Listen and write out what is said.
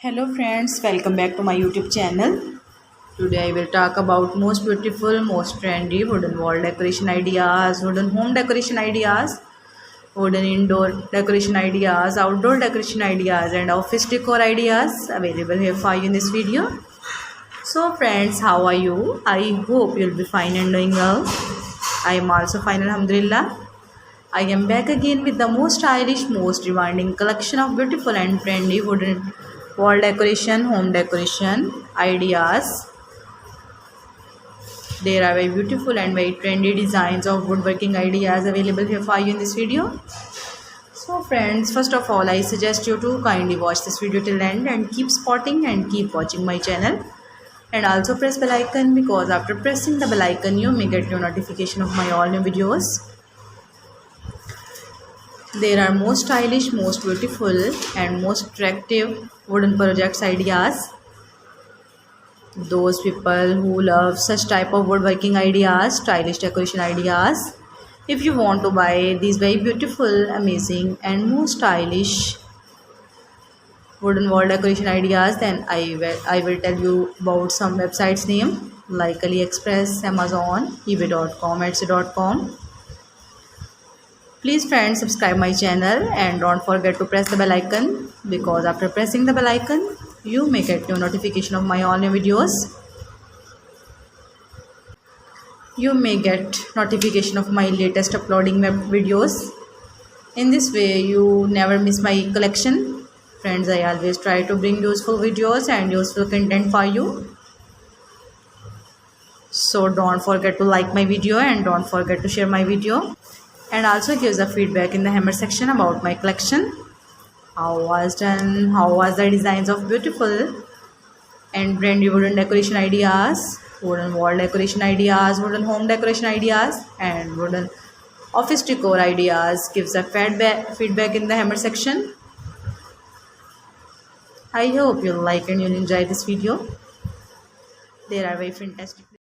Hello friends, welcome back to my YouTube channel. Today I will talk about most beautiful, most trendy wooden wall decoration ideas, wooden home decoration ideas, wooden indoor decoration ideas, outdoor decoration ideas and office decor ideas available here for you in this video. So friends, how are you? I hope you'll be fine and doing well. I am also fine, alhamdulillah. I am back again with the most stylish, most demanding collection of beautiful and trendy wooden wall decoration, home decoration ideas. There are very beautiful and very trendy designs of woodworking ideas available here for you in this video. So friends, first of all, I suggest you to kindly watch this video till end and keep spotting and keep watching my channel. And also press bell icon, because after pressing the bell icon, you may get your notification of my all new videos. There are most stylish, most beautiful and most attractive wooden projects ideas. Those people who love such type of woodworking ideas, stylish decoration ideas, if you want to buy these very beautiful, amazing and most stylish wooden wall decoration ideas, then I will tell you about some websites name like AliExpress, Amazon, eBay.com, Etsy.com. Please friends, subscribe my channel and don't forget to press the bell icon, because after pressing the bell icon you may get your notification of my all new videos. You may get notification of my latest uploading videos. In this way you never miss my collection. Friends, I always try to bring useful videos and useful content for you. So don't forget to like my video and don't forget to share my video. And also give the feedback in the hammer section about my collection. How was done, how was the designs of beautiful and trendy wooden decoration ideas, wooden wall decoration ideas, wooden home decoration ideas and wooden office decor ideas. Give the feedback in the hammer section. I hope you'll like and you'll enjoy this video. There are very fantastic